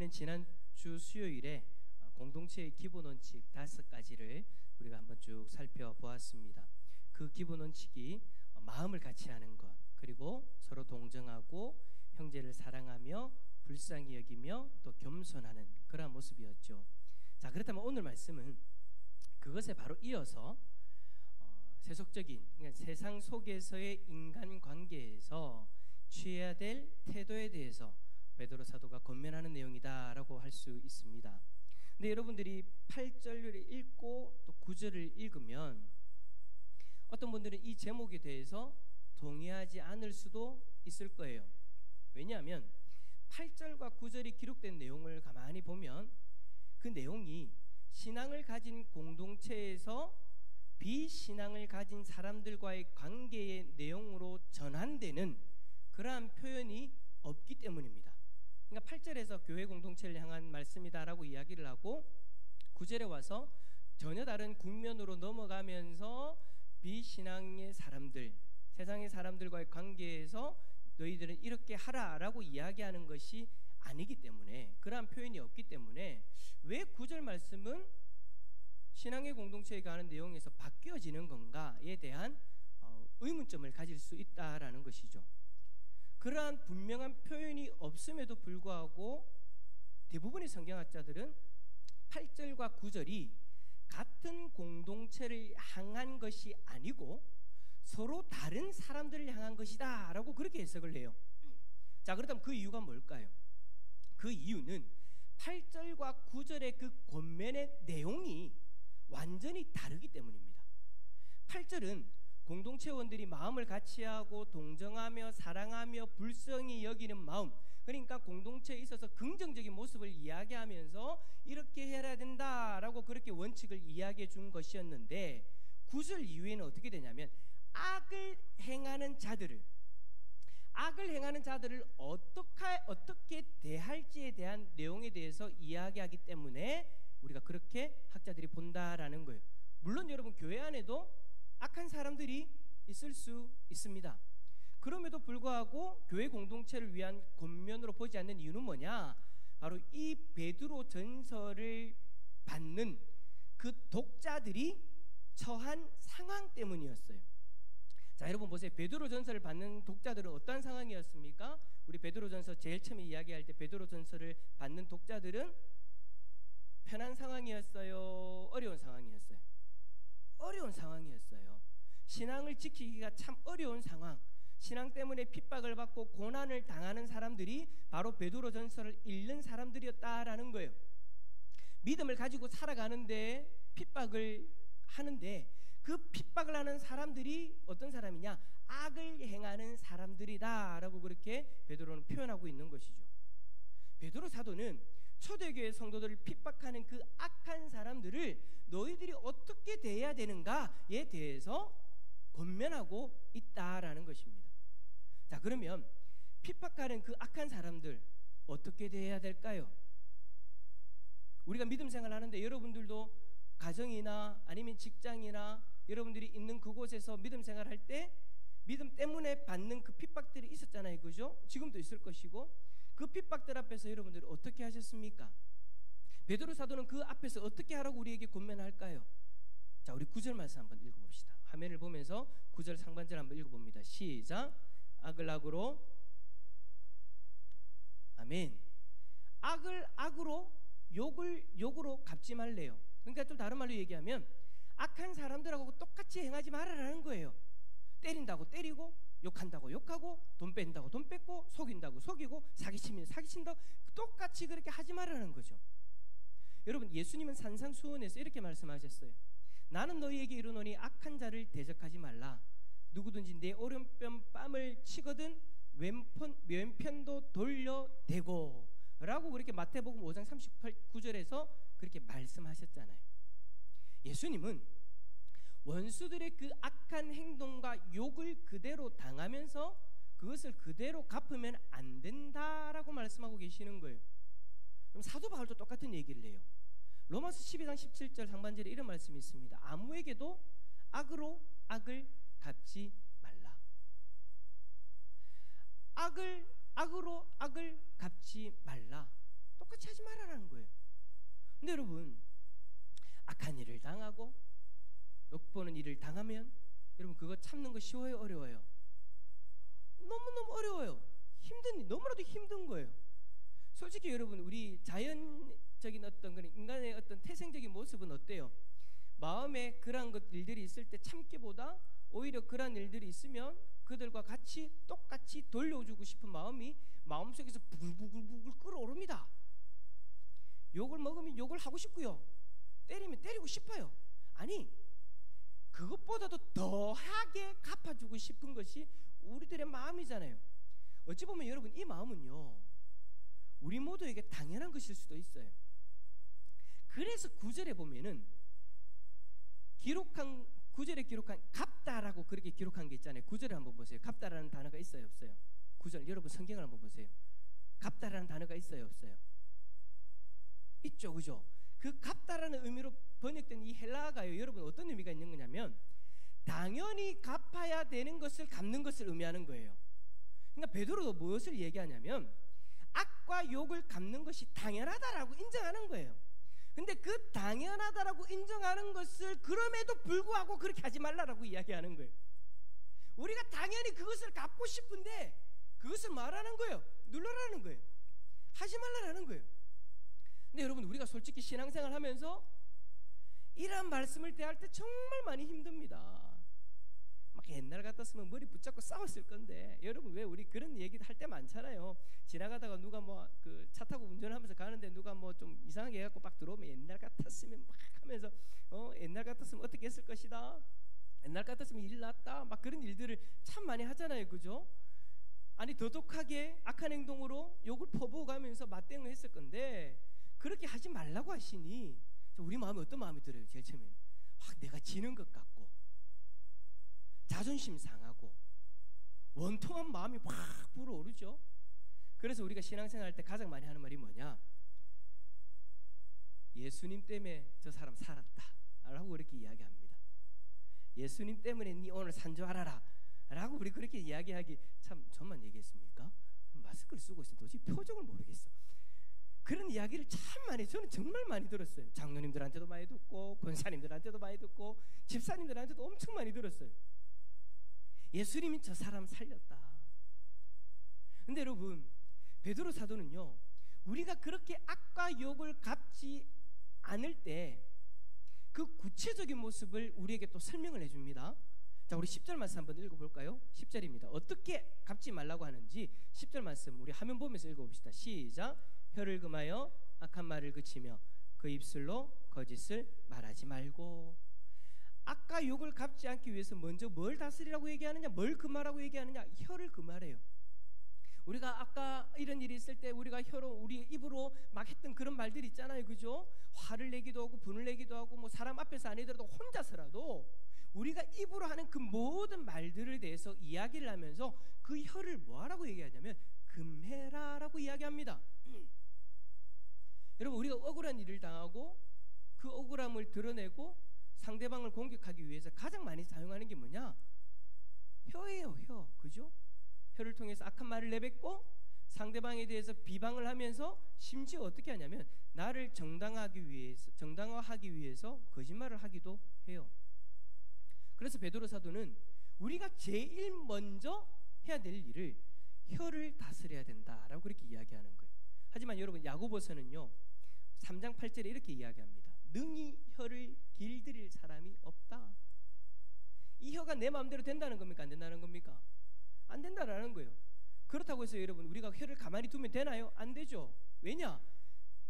우리는 지난주 수요일에 공동체의 기본 원칙 5가지를 우리가 한번 쭉 살펴보았습니다. 그 기본 원칙이 마음을 같이 하는 것, 그리고 서로 동정하고 형제를 사랑하며 불쌍히 여기며 또 겸손하는 그러한 모습이었죠. 자, 그렇다면 오늘 말씀은 그것에 바로 이어서 세속적인, 그러니까 세상 속에서의 인간관계에서 취해야 될 태도에 대해서 베드로 사도가 권면하는 내용이다라고 할 수 있습니다. 근데 여러분들이 8절을 읽고 또 9절을 읽으면 어떤 분들은 이 제목에 대해서 동의하지 않을 수도 있을 거예요. 왜냐하면 8절과 9절이 기록된 내용을 가만히 보면 그 내용이 신앙을 가진 공동체에서 비신앙을 가진 사람들과의 관계의 내용으로 전환되는 그러한 표현이 없기 때문입니다. 그러니까 8절에서 교회 공동체를 향한 말씀이다라고 이야기를 하고 9절에 와서 전혀 다른 국면으로 넘어가면서 비신앙의 사람들, 세상의 사람들과의 관계에서 너희들은 이렇게 하라라고 이야기하는 것이 아니기 때문에, 그러한 표현이 없기 때문에 왜 9절 말씀은 신앙의 공동체에 관한 내용에서 바뀌어지는 건가에 대한 의문점을 가질 수 있다라는 것이죠. 그러한 분명한 표현이 없음에도 불구하고 대부분의 성경학자들은 8절과 9절이 같은 공동체를 향한 것이 아니고 서로 다른 사람들을 향한 것이다 라고 그렇게 해석을 해요. 자, 그렇다면 그 이유가 뭘까요? 그 이유는 8절과 9절의 그 권면의 내용이 완전히 다르기 때문입니다. 8절은 공동체원들이 마음을 같이하고 동정하며 사랑하며 불쌍히 여기는 마음, 그러니까 공동체에 있어서 긍정적인 모습을 이야기하면서 이렇게 해야 된다라고 그렇게 원칙을 이야기해 준 것이었는데 9절 이후에는 어떻게 되냐면 악을 행하는 자들을 어떻게 대할지에 대한 내용에 대해서 이야기하기 때문에 우리가 그렇게 학자들이 본다라는 거예요. 물론 여러분 교회 안에도 악한 사람들이 있을 수 있습니다. 그럼에도 불구하고 교회 공동체를 위한 권면으로 보지 않는 이유는 뭐냐? 바로 이 베드로 전서를 받는 그 독자들이 처한 상황 때문이었어요. 자, 여러분 보세요. 베드로 전서를 받는 독자들은 어떤 상황이었습니까? 우리 베드로 전서 제일 처음에 이야기할 때 베드로 전서를 받는 독자들은 편한 상황이었어요? 어려운 상황이었어요? 어려운 상황이었어요. 신앙을 지키기가 참 어려운 상황, 신앙 때문에 핍박을 받고 고난을 당하는 사람들이 바로 베드로 전서를 읽는 사람들이었다라는 거예요. 믿음을 가지고 살아가는데 핍박을 하는데 그 핍박을 하는 사람들이 어떤 사람이냐? 악을 행하는 사람들이다라고 그렇게 베드로는 표현하고 있는 것이죠. 베드로 사도는 초대교회 성도들을 핍박하는 그 악한 사람들을 너희들이 어떻게 대해야 되는가에 대해서 권면하고 있다라는 것입니다. 자, 그러면 핍박하는 그 악한 사람들 어떻게 대해야 될까요? 우리가 믿음 생활하는데 여러분들도 가정이나 아니면 직장이나 여러분들이 있는 그곳에서 믿음 생활할 때 믿음 때문에 받는 그 핍박들이 있었잖아요. 그죠? 지금도 있을 것이고 그 핍박들 앞에서 여러분들이 어떻게 하셨습니까? 베드로 사도는 그 앞에서 어떻게 하라고 우리에게 권면할까요? 자, 우리 9절 말씀 한번 읽어봅시다. 화면을 보면서 9절 상반절 한번 읽어봅니다. 시작. 악을 악으로, 아멘. 악을 악으로, 욕을 욕으로 갚지 말래요. 그러니까 좀 다른 말로 얘기하면 악한 사람들하고 똑같이 행하지 말아라는 거예요. 때린다고 때리고, 욕한다고 욕하고, 돈 뺀다고 돈 뺏고, 속인다고 속이고, 사기치면 사기친다, 똑같이 그렇게 하지 말라는 거죠. 여러분, 예수님은 산상수훈에서 이렇게 말씀하셨어요. 나는 너희에게 이르노니 악한 자를 대적하지 말라. 누구든지 내 오른편 뺨을 치거든 왼편도 돌려대고 라고 그렇게 마태복음 5장 39절에서 그렇게 말씀하셨잖아요. 예수님은 원수들의 그 악한 행동과 욕을 그대로 당하면서 그것을 그대로 갚으면 안 된다라고 말씀하고 계시는 거예요. 그럼 사도 바울도 똑같은 얘기를 해요. 로마서 12장 17절 상반절에 이런 말씀이 있습니다. 아무에게도 악으로 악을 갚지 말라. 악으로 악을 갚지 말라. 똑같이 하지 근데 여러분, 악한 일을 당하고 욕보는 일을 당하면 여러분 그거 참는 거 쉬워요, 어려워요? 너무너무 어려워요. 너무나도 힘든 거예요. 솔직히 여러분, 우리 자연적인 어떤 그런 인간의 어떤 태생적인 모습은 어때요? 마음에 그러한 일들이 있을 때 참기보다 오히려 그러한 일들이 있으면 그들과 같이 똑같이 돌려주고 싶은 마음이 마음속에서 부글부글 끓어오릅니다. 욕을 먹으면 욕을 하고 싶고요, 때리면 때리고 싶어요. 아니, 그것보다도 더하게 갚아주고 싶은 것이 우리들의 마음이잖아요. 어찌 보면 여러분, 이 마음은요, 우리 모두에게 당연한 것일 수도 있어요. 그래서 9절에 보면은 구절에 기록한 갚다라고 그렇게 기록한 게 있잖아요. 9절을 한번 보세요. 갚다라는 단어가 있어요, 없어요? 9절 여러분 성경을 한번 보세요. 갚다라는 단어가 있어요, 없어요? 있죠, 그죠? 그 갚다라는 의미로 번역된 이 헬라어가요, 여러분 어떤 의미가 있는 거냐면 당연히 갚아야 되는 것을 갚는 것을 의미하는 거예요. 그러니까 베드로도 무엇을 얘기하냐면 악과 욕을 갚는 것이 당연하다라고 인정하는 거예요. 근데 그 당연하다라고 인정하는 것을 그럼에도 불구하고 그렇게 하지 말라라고 이야기하는 거예요. 우리가 당연히 그것을 갚고 싶은데 그것을 말하는 거예요. 눌러라는 거예요. 하지 말라라는 거예요. 근데 여러분, 우리가 솔직히 신앙생활 하면서 이러한 말씀을 대할 때 정말 많이 힘듭니다. 막 옛날 같았으면 머리 붙잡고 싸웠을 건데, 여러분 왜 우리 그런 얘기 할 때 많잖아요. 지나가다가 누가 뭐 그 차 타고 운전하면서 가는데 누가 뭐 좀 이상하게 해갖고 막 들어오면 옛날 같았으면 막 하면서 옛날 같았으면 어떻게 했을 것이다, 옛날 같았으면 일 났다, 막 그런 일들을 참 많이 하잖아요, 그죠? 아니, 더독하게 악한 행동으로 욕을 퍼부어가면서 맞대응을 했을 건데 그렇게 하지 말라고 하시니 우리 마음에 어떤 마음이 들어요? 제일 처음에는 막 내가 지는 것 같고 자존심 상하고 원통한 마음이 확 불어오르죠. 그래서 우리가 신앙생활 할 때 가장 많이 하는 말이 뭐냐? 예수님 때문에 저 사람 살았다 라고 그렇게 이야기합니다. 예수님 때문에 네 오늘 산 줄 알아라 라고 우리 그렇게 이야기하기, 참 저만 얘기했습니까? 마스크를 쓰고 있으면 도저히 표정을 모르겠어. 그런 이야기를 참 많이, 저는 정말 많이 들었어요. 장로님들한테도 많이 듣고 권사님들한테도 많이 듣고 집사님들한테도 엄청 많이 들었어요. 예수님이 저 사람 살렸다. 근데 여러분, 베드로 사도는요, 우리가 그렇게 악과 욕을 갚지 않을 때 그 구체적인 모습을 우리에게 또 설명을 해줍니다. 자, 우리 10절 말씀 한번 읽어볼까요? 10절입니다. 어떻게 갚지 말라고 하는지 10절 말씀 우리 화면 보면서 읽어봅시다. 시작. 혀를 금하여 악한 말을 그치며 그 입술로 거짓을 말하지 말고. 악과 욕을 갚지 않기 위해서 먼저 뭘 다스리라고 얘기하느냐, 뭘 금하라고 얘기하느냐? 혀를 금하래요. 우리가 아까 이런 일이 있을 때 우리가 혀로, 우리 입으로 막 했던 그런 말들 있잖아요, 그죠? 화를 내기도 하고 분을 내기도 하고 뭐 사람 앞에서 아니더라도 혼자서라도 우리가 입으로 하는 그 모든 말들에 대해서 이야기를 하면서 그 혀를 뭐하라고 얘기하냐면 금해라라고 이야기합니다. 여러분, 우리가 억울한 일을 당하고 그 억울함을 드러내고 상대방을 공격하기 위해서 가장 많이 사용하는 게 뭐냐? 혀예요, 혀. 그죠? 혀를 통해서 악한 말을 내뱉고 상대방에 대해서 비방을 하면서 심지어 어떻게 하냐면 나를 정당화하기 위해서 거짓말을 하기도 해요. 그래서 베드로 사도는 우리가 제일 먼저 해야 될 일을 혀를 다스려야 된다라고 그렇게 이야기하는 거예요. 하지만 여러분, 야고보서는요 3장 8절에 이렇게 이야기합니다. 능히 혀를 길들일 사람이 없다. 이 혀가 내 마음대로 된다는 겁니까? 안 된다는 겁니까? 안 된다라는 거예요. 그렇다고 해서 여러분, 우리가 혀를 가만히 두면 되나요? 안 되죠. 왜냐?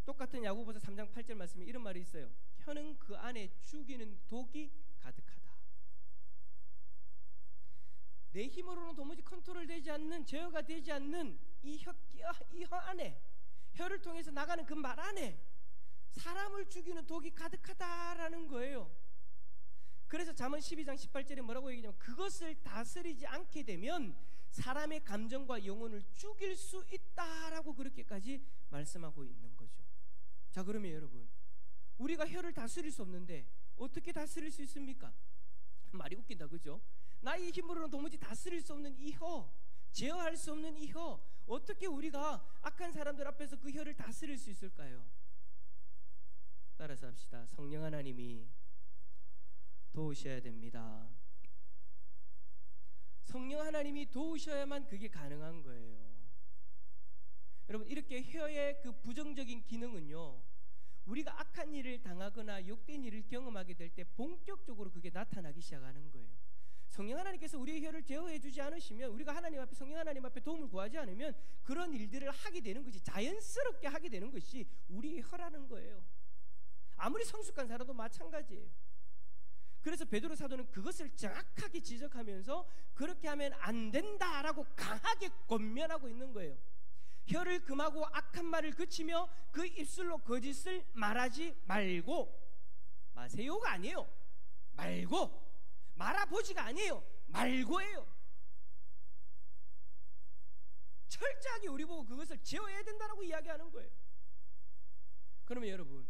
똑같은 야고보서 3장 8절 말씀에 이런 말이 있어요. 혀는 그 안에 죽이는 독이 가득하다. 내 힘으로는 도무지 컨트롤되지 않는, 제어가 되지 않는 이 혀 안에, 혀를 통해서 나가는 그 말 안에 사람을 죽이는 독이 가득하다라는 거예요. 그래서 잠언 12장 18절에 뭐라고 얘기하냐면 그것을 다스리지 않게 되면 사람의 감정과 영혼을 죽일 수 있다라고 그렇게까지 말씀하고 있는 거죠. 자, 그러면 여러분, 우리가 혀를 다스릴 수 없는데 어떻게 다스릴 수 있습니까? 말이 웃긴다, 그죠? 나의 힘으로는 도무지 다스릴 수 없는 이 혀, 제어할 수 없는 이 혀, 어떻게 우리가 악한 사람들 앞에서 그 혀를 다스릴 수 있을까요? 따라서 합시다. 성령 하나님이 도우셔야 됩니다. 성령 하나님이 도우셔야만 그게 가능한 거예요. 여러분, 이렇게 혀의 그 부정적인 기능은요, 우리가 악한 일을 당하거나 욕된 일을 경험하게 될 때 본격적으로 그게 나타나기 시작하는 거예요. 성령 하나님께서 우리의 혀를 제어해 주지 않으시면, 우리가 하나님 앞에, 성령 하나님 앞에 도움을 구하지 않으면 그런 일들을 하게 되는 것이, 자연스럽게 하게 되는 것이 우리의 혀라는 거예요. 아무리 성숙한 사람도 마찬가지예요. 그래서 베드로 사도는 그것을 정확하게 지적하면서 그렇게 하면 안 된다라고 강하게 권면하고 있는 거예요. 혀를 금하고 악한 말을 그치며 그 입술로 거짓을 말하지 말고, 마세요가 아니에요. 말고, 말아보지가 아니에요. 말고예요. 철저하게 우리 보고 그것을 제어해야 된다라고 이야기하는 거예요. 그러면 여러분,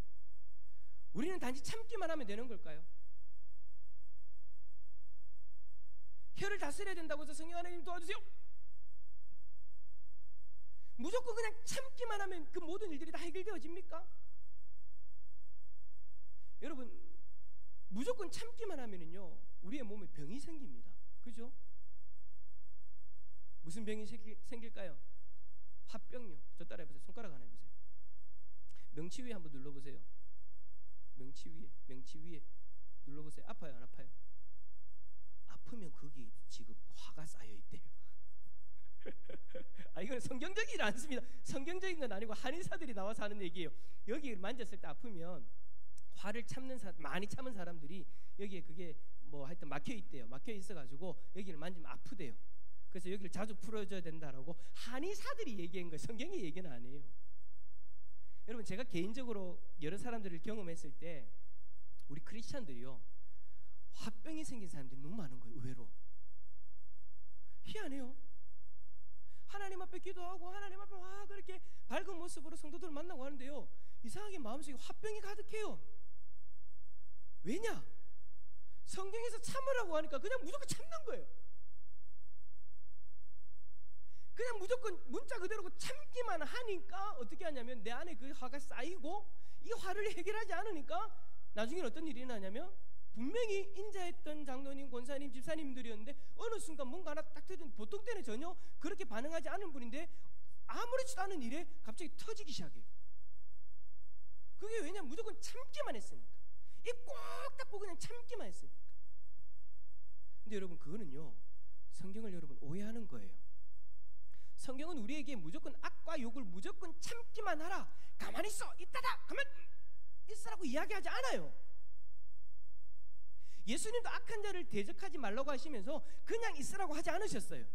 우리는 단지 참기만 하면 되는 걸까요? 혀를 다스려야 된다고 해서 성령 하나님 도와주세요, 무조건 그냥 참기만 하면 그 모든 일들이 다 해결되어집니까? 여러분, 무조건 참기만 하면은요, 우리의 몸에 병이 생깁니다. 그죠? 무슨 병이 생길까요? 화병요. 저 따라 해보세요. 손가락 하나 해보세요. 명치 위에 한번 눌러보세요. 명치 위에 눌러보세요. 아파요, 안 아파요? 아프면 거기 지금 화가 쌓여 있대요. 이건 성경적이지 않습니다. 성경적인 건 아니고 한의사들이 나와서 하는 얘기예요. 여기 만졌을 때 아프면 화를 많이 참은 사람들이 여기에 그게 뭐 하여튼 막혀 있대요. 막혀 있어가지고 여기를 만지면 아프대요. 그래서 여기를 자주 풀어줘야 된다라고 한의사들이 얘기한 거예요. 성경의 얘기는 아니에요. 여러분, 제가 개인적으로 여러 사람들을 경험했을 때 우리 크리스찬들이요, 화병이 생긴 사람들이 너무 많은 거예요. 의외로 희한해요. 하나님 앞에 기도하고 하나님 앞에 그렇게 밝은 모습으로 성도들을 만나고 하는데요, 이상하게 마음속에 화병이 가득해요. 왜냐? 성경에서 참으라고 하니까 그냥 무조건 참는 거예요. 그냥 무조건 문자 그대로 참기만 하니까 어떻게 하냐면 내 안에 그 화가 쌓이고 이 화를 해결하지 않으니까 나중에 어떤 일이 나냐면, 분명히 인자했던 장로님, 권사님, 집사님들이었는데 어느 순간 뭔가 하나 딱 터진, 보통 때는 전혀 그렇게 반응하지 않은 분인데 아무렇지도 않은 일에 갑자기 터지기 시작해요. 그게 왜냐면 무조건 참기만 했으니까. 입 꼭 닫고 그냥 참기만 했으니까. 근데 여러분, 그거는요, 성경을 여러분 오해하는 거예요. 성경은 우리에게 무조건 악과 욕을 무조건 참기만 하라, 가만히 있어, 있다다, 가만히 있으라고 이야기하지 않아요. 예수님도 악한 자를 대적하지 말라고 하시면서 그냥 있으라고 하지 않으셨어요.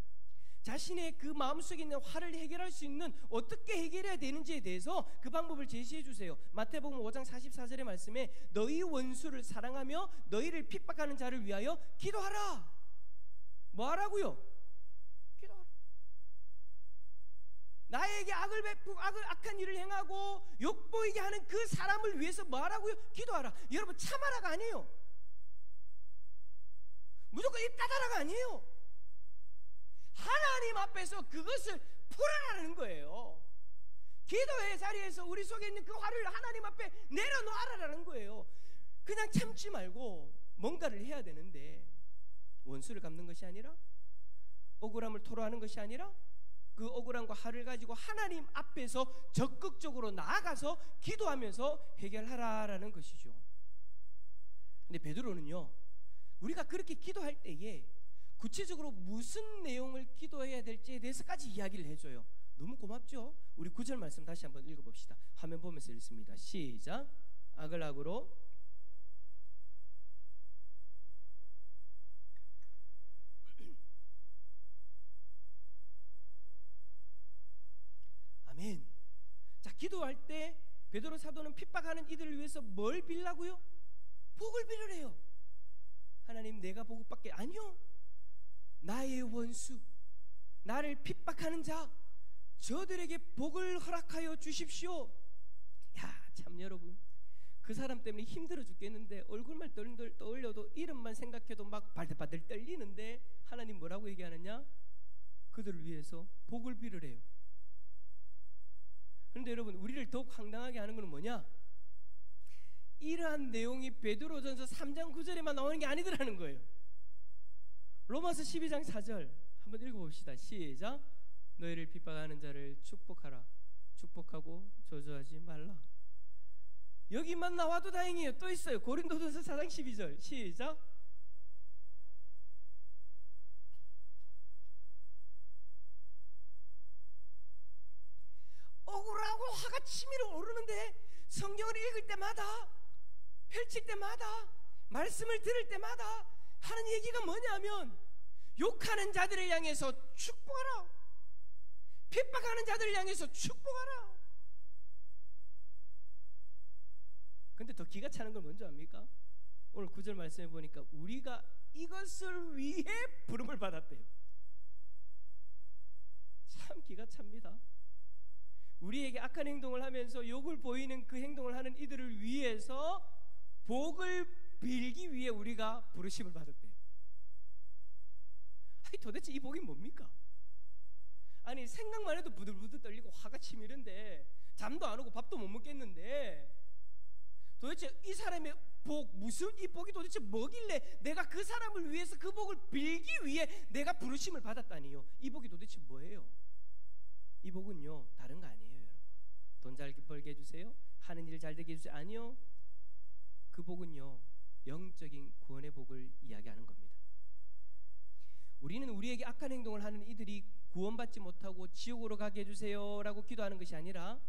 자신의 그 마음속에 있는 화를 해결할 수 있는, 어떻게 해결해야 되는지에 대해서 그 방법을 제시해 주세요. 마태복음 5장 44절의 말씀에 너희 원수를 사랑하며 너희를 핍박하는 자를 위하여 기도하라. 뭐 하라고요? 기도하라. 나에게 악을 베푸고 악한 일을 행하고 욕보이게 하는 그 사람을 위해서 뭐 하라고요? 기도하라. 여러분, 참아라가 아니에요. 무조건 입 닫아라가 아니에요. 하나님 앞에서 그것을 풀어라는 거예요. 기도의 자리에서 우리 속에 있는 그 화를 하나님 앞에 내려놓아라라는 거예요. 그냥 참지 말고 뭔가를 해야 되는데, 원수를 갚는 것이 아니라, 억울함을 토로하는 것이 아니라, 그 억울함과 화를 가지고 하나님 앞에서 적극적으로 나아가서 기도하면서 해결하라라는 것이죠. 근데 베드로는요, 우리가 그렇게 기도할 때에 구체적으로 무슨 내용을 기도해야 될지에 대해서까지 이야기를 해줘요. 너무 고맙죠? 우리 9절 말씀 다시 한번 읽어봅시다. 화면 보면서 읽습니다. 시작. 악을 악으로, 아멘. 자, 기도할 때 베드로 사도는 핍박하는 이들을 위해서 뭘 빌라고요? 복을 빌으래요. 하나님, 내가 복을 받게, 아니요, 나의 원수, 나를 핍박하는 자, 저들에게 복을 허락하여 주십시오. 야, 참 여러분, 그 사람 때문에 힘들어 죽겠는데 얼굴만 떠올려도 이름만 생각해도 막 발들발들 떨리는데 하나님 뭐라고 얘기하느냐? 그들을 위해서 복을 빌으래요. 그런데 여러분, 우리를 더욱 황당하게 하는 것은 뭐냐? 이러한 내용이 베드로전서 3장 9절에만 나오는 게 아니더라는 거예요. 로마서 12장 4절 한번 읽어봅시다. 시작. 너희를 핍박하는 자를 축복하라. 축복하고 저주하지 말라. 여기만 나와도 다행이에요. 또 있어요. 고린도전서 4장 12절 시작. 억울하고 화가 치밀어 오르는데 성경을 읽을 때마다, 펼칠 때마다, 말씀을 들을 때마다 하는 얘기가 뭐냐면, 욕하는 자들을 향해서 축복하라, 핍박하는 자들을 향해서 축복하라. 근데 더 기가 차는 걸 뭔지 압니까? 오늘 9절 말씀해 보니까 우리가 이것을 위해 부름을 받았대요. 참 기가 찹니다. 우리에게 악한 행동을 하면서 욕을 보이는 그 행동을 하는 이들을 위해서 복을 빌기 위해 우리가 부르심을 받았대요. 아니 도대체 이 복이 뭡니까? 아니 생각만 해도 부들부들 떨리고 화가 치밀은데, 잠도 안 오고 밥도 못 먹겠는데, 도대체 이 사람의 복, 무슨 이 복이 도대체 뭐길래 내가 그 사람을 위해서 그 복을 빌기 위해 내가 부르심을 받았다니요. 이 복이 도대체 뭐예요? 이 복은요 다른 거 아니에요. 여러분, 돈 잘 벌게 해주세요, 하는 일 잘 되게 해주세요, 아니요. 그 복은요 영적인 구원의 복을 이야기하는 겁니다. 우리는 우리에게 악한 행동을 하는 이들이 구원받지 못하고 지옥으로 가게 해주세요 라고 기도하는 것이 아니라,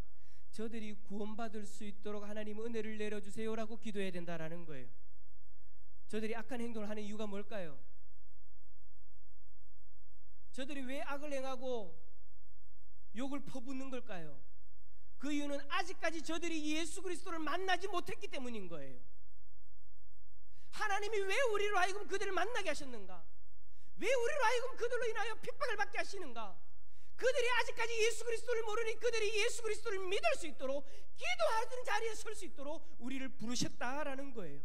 저들이 구원받을 수 있도록 하나님 은혜를 내려주세요 라고 기도해야 된다라는 거예요. 저들이 악한 행동을 하는 이유가 뭘까요? 저들이 왜 악을 행하고 욕을 퍼붓는 걸까요? 그 이유는 아직까지 저들이 예수 그리스도를 만나지 못했기 때문인 거예요. 하나님이 왜 우리로 하여금 그들을 만나게 하셨는가? 왜 우리로 하여금 그들로 인하여 핍박을 받게 하시는가? 그들이 아직까지 예수 그리스도를 모르니 그들이 예수 그리스도를 믿을 수 있도록, 기도하는 자리에 설 수 있도록 우리를 부르셨다라는 거예요.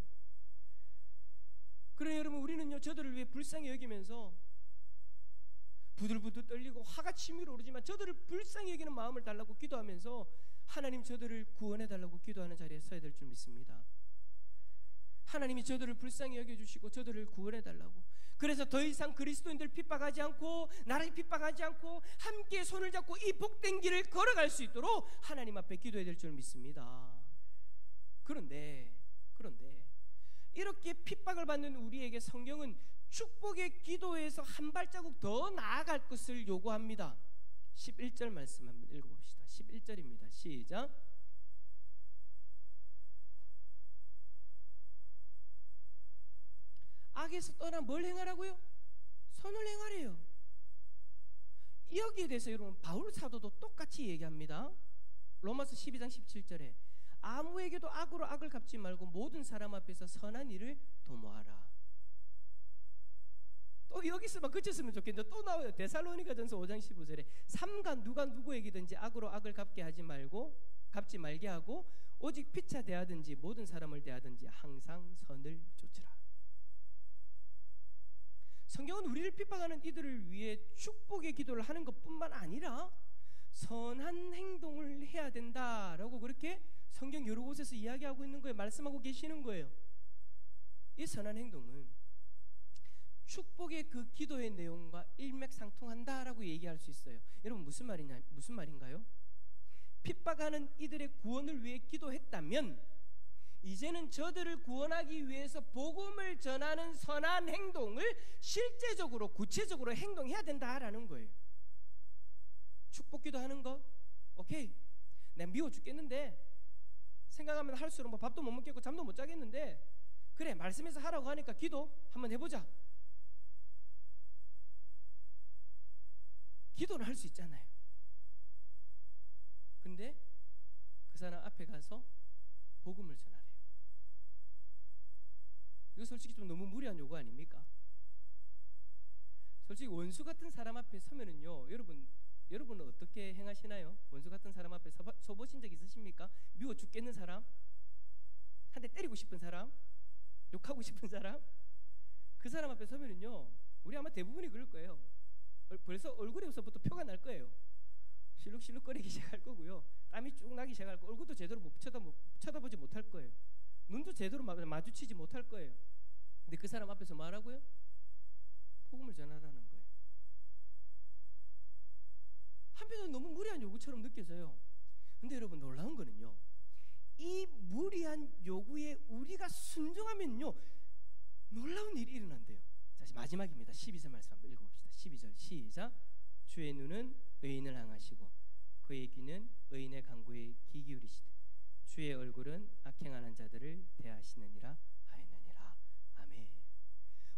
그러니 여러분, 우리는요 저들을 위해 불쌍히 여기면서 부들부들 떨리고 화가 치밀어 오르지만 저들을 불쌍히 여기는 마음을 달라고 기도하면서 하나님 저들을 구원해 달라고 기도하는 자리에 서야 될 줄 믿습니다. 하나님이 저들을 불쌍히 여겨주시고 저들을 구원해 달라고. 그래서 더 이상 그리스도인들 핍박하지 않고 나를 핍박하지 않고 함께 손을 잡고 이 복된 길을 걸어갈 수 있도록 하나님 앞에 기도해야 될 줄 믿습니다. 그런데 이렇게 핍박을 받는 우리에게 성경은 축복의 기도에서 한 발자국 더 나아갈 것을 요구합니다. 11절 말씀 한번 읽어봅시다. 11절입니다. 시작. 악에서 떠나 뭘 행하라고요? 선을 행하래요. 여기에 대해서 여러분 바울 사도도 똑같이 얘기합니다. 로마서 12장 17절에 아무에게도 악으로 악을 갚지 말고 모든 사람 앞에서 선한 일을 도모하라. 또 여기서만 그쳤으면 좋겠는데 또 나와요. 데살로니가전서 5장 15절에 삼가 누가 누구에게든지 악으로 악을 갚지 말게 하고 오직 피차 대하든지 모든 사람을 대하든지 항상 선을 쫓으라. 성경은 우리를 핍박하는 이들을 위해 축복의 기도를 하는 것뿐만 아니라 선한 행동을 해야 된다라고 그렇게 성경 여러 곳에서 이야기하고 있는 거예요. 말씀하고 계시는 거예요. 이 선한 행동은 축복의 그 기도의 내용과 일맥상통한다라고 얘기할 수 있어요. 여러분 무슨 말인가요? 핍박하는 이들의 구원을 위해 기도했다면 이제는 저들을 구원하기 위해서 복음을 전하는 선한 행동을 실제적으로 구체적으로 행동해야 된다라는 거예요. 축복 기도하는 것 오케이, 내가 미워 죽겠는데 생각하면 할수록 뭐 밥도 못 먹겠고 잠도 못 자겠는데 그래 말씀에서 하라고 하니까 기도 한번 해보자. 기도는 할 수 있잖아요. 근데 그 사람 앞에 가서 복음을 전하래요. 이거 솔직히 좀 너무 무리한 요구 아닙니까? 솔직히 원수 같은 사람 앞에 서면은요, 여러분은 어떻게 행하시나요? 원수 같은 사람 앞에 서보신 적 있으십니까? 미워 죽겠는 사람, 한 대 때리고 싶은 사람, 욕하고 싶은 사람, 그 사람 앞에 서면은요, 우리 아마 대부분이 그럴 거예요. 벌써 얼굴에서부터 표가 날 거예요. 실룩실룩거리기 시작할 거고요. 땀이 쭉 나기 시작할 거고 얼굴도 제대로 쳐다보지 못할 거예요. 눈도 제대로 마주치지 못할 거예요. 근데 그 사람 앞에서 말하고요, 복음을 전하라는 거예요. 한편으로는 너무 무리한 요구처럼 느껴져요. 근데 여러분, 놀라운 거는요, 이 무리한 요구에 우리가 순종하면요, 놀라운 일이 일어난대요. 자, 마지막입니다. 12절 말씀 한번 읽어봅시다. 12절 시작. 주의 눈은 의인을 향하시고 그의 귀는 의인의 간구에 귀 기울이시되 주의 얼굴은 악행하는 자들을 대하시느니라 하였느니라. 아멘.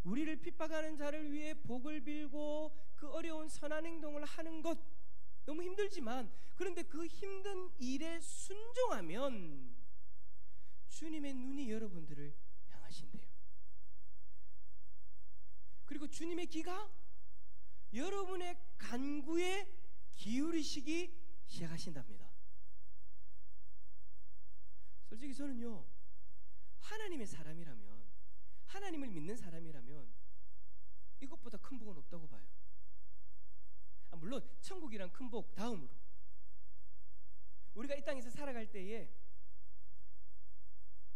우리를 핍박하는 자를 위해 복을 빌고 그 어려운 선한 행동을 하는 것 너무 힘들지만, 그런데 그 힘든 일에 순종하면 주님의 눈이 여러분들을 향하신대요. 그리고 주님의 귀가 여러분의 간구에 기울이시기 시작하신답니다. 솔직히 저는요, 하나님의 사람이라면, 하나님을 믿는 사람이라면 이것보다 큰 복은 없다고 봐요. 물론 천국이란 큰 복 다음으로 우리가 이 땅에서 살아갈 때에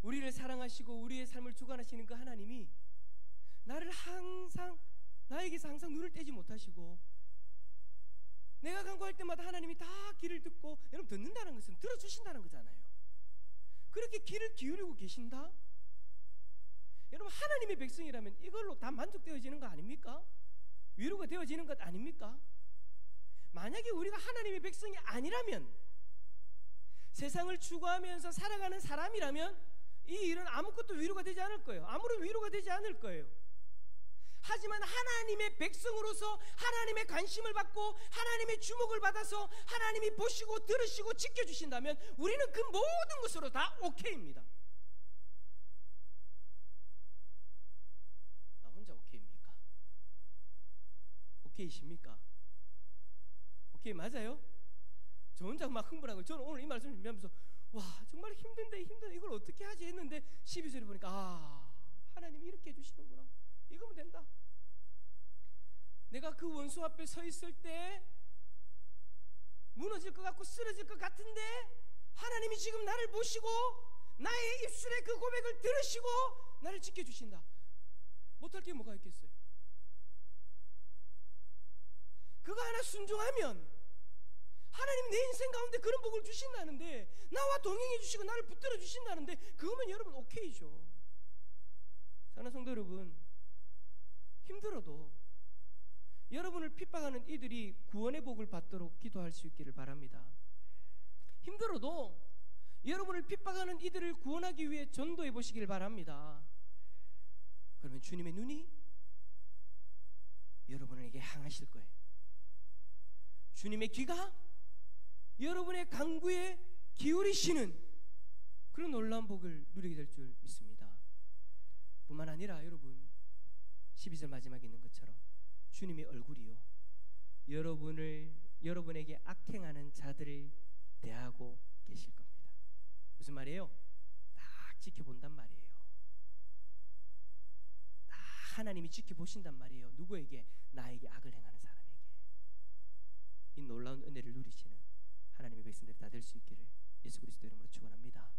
우리를 사랑하시고 우리의 삶을 주관하시는 그 하나님이 나에게서 항상 눈을 떼지 못하시고, 내가 간구할 때마다 하나님이 다 귀를 듣고, 여러분, 듣는다는 것은 들어주신다는 거잖아요. 그렇게 귀를 기울이고 계신다? 여러분, 하나님의 백성이라면 이걸로 다 만족되어지는 거 아닙니까? 위로가 되어지는 것 아닙니까? 만약에 우리가 하나님의 백성이 아니라면, 세상을 추구하면서 살아가는 사람이라면 이 일은 아무것도 위로가 되지 않을 거예요. 아무런 위로가 되지 않을 거예요. 하지만 하나님의 백성으로서 하나님의 관심을 받고 하나님의 주목을 받아서 하나님이 보시고 들으시고 지켜주신다면 우리는 그 모든 것으로 다 오케이입니다. 나 혼자 오케이입니까? 오케이십니까? 오케이 맞아요? 저 혼자 막 흥분하고, 저는 오늘 이 말씀을 준비하면서 와, 정말 힘든데 이걸 어떻게 하지 했는데 12절에 보니까 하나님이 이렇게 해주시는구나, 이거면 된다. 내가 그 원수 앞에 서 있을 때 무너질 것 같고 쓰러질 것 같은데 하나님이 지금 나를 보시고 나의 입술의 그 고백을 들으시고 나를 지켜주신다. 못할 게 뭐가 있겠어요? 그거 하나 순종하면 하나님 내 인생 가운데 그런 복을 주신다는데, 나와 동행해 주시고 나를 붙들어 주신다는데, 그거면 여러분 오케이죠. 사랑하는 성도 여러분, 힘들어도 여러분을 핍박하는 이들이 구원의 복을 받도록 기도할 수 있기를 바랍니다. 힘들어도 여러분을 핍박하는 이들을 구원하기 위해 전도해 보시길 바랍니다. 그러면 주님의 눈이 여러분에게 향하실 거예요. 주님의 귀가 여러분의 간구에 기울이시는 그런 놀라운 복을 누리게 될 줄 믿습니다. 뿐만 아니라 여러분, 12절 마지막에 있는 것처럼 주님의 얼굴이요, 여러분에게 악행하는 자들을 대하고 계실 겁니다. 무슨 말이에요? 딱 지켜본단 말이에요. 다 하나님이 지켜보신단 말이에요. 누구에게? 나에게 악을 행하는 사람에게. 이 놀라운 은혜를 누리시는 하나님의 백성들이 다 될 수 있기를 예수 그리스도 이름으로 축원합니다.